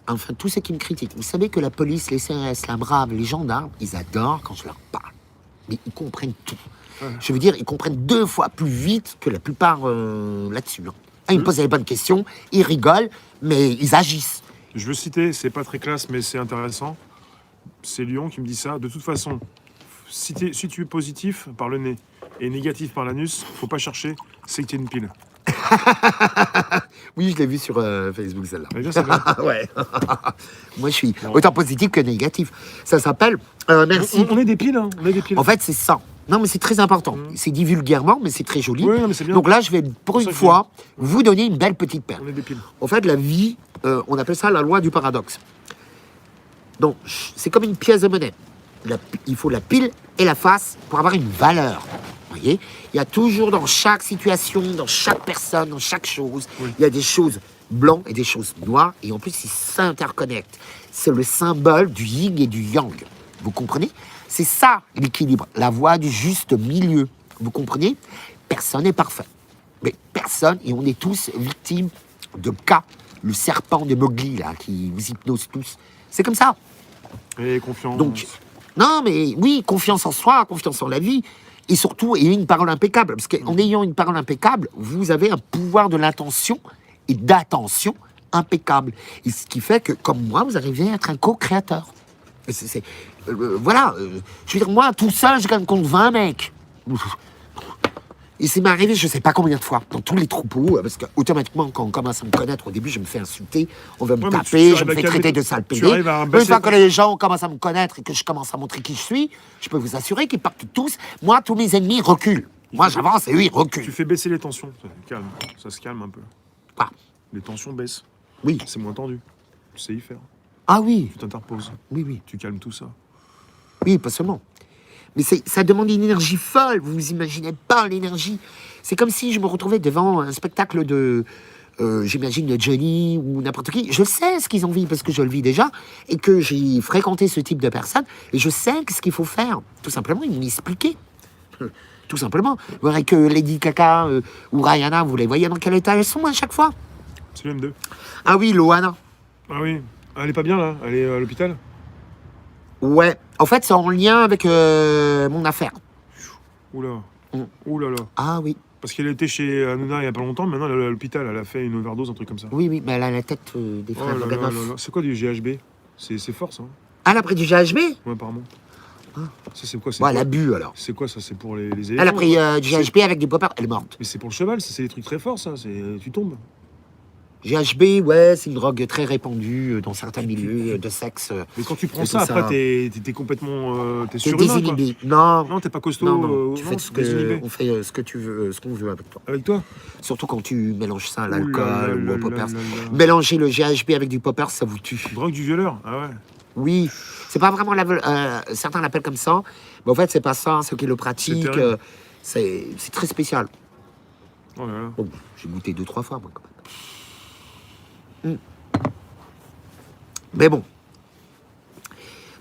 enfin tous ceux qui me critiquent, vous savez que la police, les CRS, la Brave, les gendarmes, ils adorent quand je leur parle. Mais ils comprennent tout. Je veux dire, ils comprennent 2 fois plus vite que la plupart là-dessus. Hein. Ils me posent les bonnes questions, ils rigolent, mais ils agissent. Je veux citer, c'est pas très classe, mais c'est intéressant. C'est Lyon qui me dit ça. De toute façon, si tu es positif par le nez et négatif par l'anus, faut pas chercher, c'est que tu es une pile. Oui, je l'ai vu sur Facebook, celle-là. Eh bien, c'est bien. Ouais. Moi, je suis autant positif que négatif. Ça s'appelle... merci. On est des piles, hein. On est des piles. En fait, c'est ça. Non, mais c'est très important. C'est dit vulgairement, mais c'est très joli. Oui, non, mais c'est bien. Donc là, je vais, pour une fois, vous donner une belle petite perle. On est des piles. En fait, la vie, on appelle ça la loi du paradoxe. Donc, c'est comme une pièce de monnaie. Il faut la pile et la face pour avoir une valeur. Vous voyez, il y a toujours dans chaque situation, dans chaque personne, dans chaque chose, il y a des choses blancs et des choses noires, et en plus, ils s'interconnectent. C'est le symbole du yin et du yang. Vous comprenez? C'est ça, l'équilibre, la voie du juste milieu. Vous comprenez? Personne n'est parfait. Mais personne, et on est tous victimes de cas. Le serpent de Mowgli, là, qui vous hypnose tous. C'est comme ça. Et confiance. Donc, non, mais oui, confiance en soi, confiance en la vie. Et surtout, ayez une parole impeccable. Parce qu'en ayant une parole impeccable, vous avez un pouvoir de l'intention et d'attention impeccable. Et ce qui fait que, comme moi, vous arrivez à être un co-créateur. Voilà. Je veux dire, moi, tout seul, je gagne contre 20 mecs. Et c'est m'est arrivé, je sais pas combien de fois, dans tous les troupeaux, parce qu'automatiquement, quand on commence à me connaître, au début, je me fais insulter, on va me taper, je me fais traiter de sale pédé. Une fois que les gens commencent à me connaître et que je commence à montrer qui je suis, je peux vous assurer qu'ils partent tous. Moi, tous mes ennemis reculent. Moi, j'avance et eux, ils reculent. Tu fais baisser les tensions. Calme. Ça se calme un peu. Ah. Les tensions baissent. Oui. C'est moins tendu. Tu sais y faire. Ah oui. Tu t'interposes. Oui, oui. Tu calmes tout ça. Oui, pas seulement. Mais ça demande une énergie folle. Vous vous imaginez pas l'énergie. C'est comme si je me retrouvais devant un spectacle de, j'imagine, de Johnny ou n'importe qui. Je sais ce qu'ils ont vécu parce que je le vis déjà et que j'ai fréquenté ce type de personnes et je sais ce qu'il faut faire. Tout simplement, ils m'expliquaient. Tout simplement. Vous verrez que Lady Gaga ou Rihanna, vous les voyez dans quel état elles sont à chaque fois. C'est le M2. Ah oui, Loana. Ah oui. Elle est pas bien, là. Elle est à l'hôpital. Ouais. En fait, c'est en lien avec mon affaire. Oula. Mm. Oula là. Ah oui. Parce qu'elle était chez Hanouna il y a pas longtemps, maintenant elle est à l'hôpital, elle a fait une overdose, un truc comme ça. Oui, oui, mais elle a la tête des Oh frères là là Bogdanov. là là. C'est quoi du GHB? C'est fort ça, hein? Ah, elle a pris du GHB? Ouais, apparemment. Ça c'est quoi? Bon, elle a bu alors. C'est quoi ça? C'est pour les éléphants? Elle a pris du GHB avec du popper, elle est morte. Mais c'est pour le cheval, ça, c'est des trucs très forts ça, tu tombes. GHB, ouais, c'est une drogue très répandue dans certains milieux de sexe. Mais quand tu prends Et ça, tout ça. après t'es complètement... t'es C'est surhumain quoi. désinhibé. Non, Non, t'es pas costaud. non, non. Tu fais désinhibé. on fait ce que tu veux, ce qu'on veut avec toi. Avec toi? Surtout quand tu mélanges ça à Ouh là l'alcool là ou au là poppers. là là. Mélanger le GHB avec du poppers, ça vous tue. Drogue du violeur? Ah ouais. Oui, c'est pas vraiment certains l'appellent comme ça, mais en fait c'est pas ça. Ceux qui le pratiquent, terrible. c'est très spécial. Oh là là. Bon, j'ai goûté 2-3 fois moi quand même. Mais bon.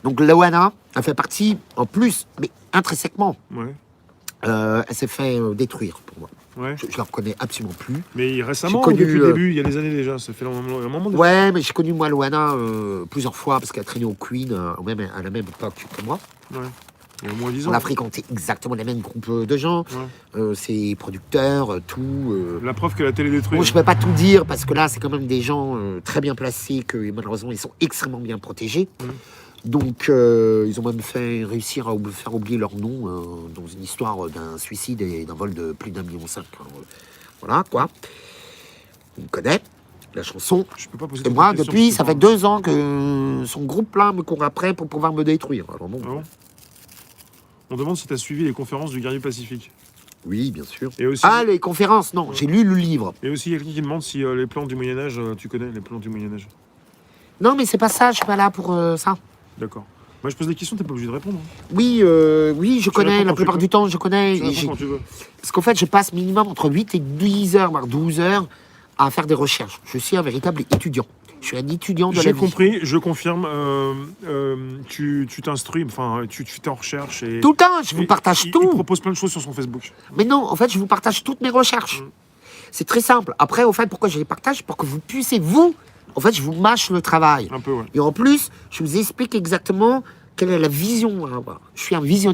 Donc Loana, elle fait partie, en plus, mais intrinsèquement, Ouais. elle s'est fait détruire pour moi. Ouais. Je la reconnais absolument plus. Mais récemment, J'ai connu, depuis le début, il y a des années déjà, ça fait un moment de... Ouais, mais j'ai connu moi Loana plusieurs fois parce qu'elle a traîné au Queen, même à la même époque que moi. Ouais. Il y a au moins 10 ans. On a fréquenté exactement les mêmes groupes de gens, Ouais. ses producteurs, tout. La preuve que la télé détruit. Bon, je ne peux pas tout dire parce que là, c'est quand même des gens très bien placés, que malheureusement, ils sont extrêmement bien protégés. Donc, ils ont même réussir à faire oublier leur nom dans une histoire d'un suicide et d'un vol de plus d'1,5 million. Voilà, quoi. On connaît la chanson. Je peux pas poser Et toutes moi, les questions depuis, parce ça que fait 2 ans que son groupe-là me court après pour pouvoir me détruire. Alors, bon, Ah bon. On demande si tu as suivi les conférences du guerrier pacifique. oui, bien sûr. Et aussi, Ah, les conférences, non, j'ai lu le livre. et aussi il y a quelqu'un qui demande si les plans du Moyen-Âge, tu connais les plans du Moyen-Âge. Non, mais c'est pas ça, je suis pas là pour ça. D'accord. Moi, je pose des questions, t'es pas obligé de répondre. Hein. Oui, oui, je connais, réponds la quand tu plupart veux. du temps, je connais. Tu réponds quand tu veux. Parce qu'en fait, je passe minimum entre 8 et 10 heures, voire 12 heures à faire des recherches. Je suis un véritable étudiant. Je suis un étudiant de la J'ai vie. compris, je confirme. Tu t'instruis, enfin, tu fais en recherche. Et, Tout le temps, je vous et partage il tout. propose plein de choses sur son Facebook. Mais non, en fait, je vous partage toutes mes recherches. C'est très simple. Après, au fait, pourquoi je les partage? Pour que vous puissiez, vous, En fait, je vous mâche le travail. Un peu, ouais. Et en plus, je vous explique exactement quelle est la vision à avoir. Je suis un visionnaire.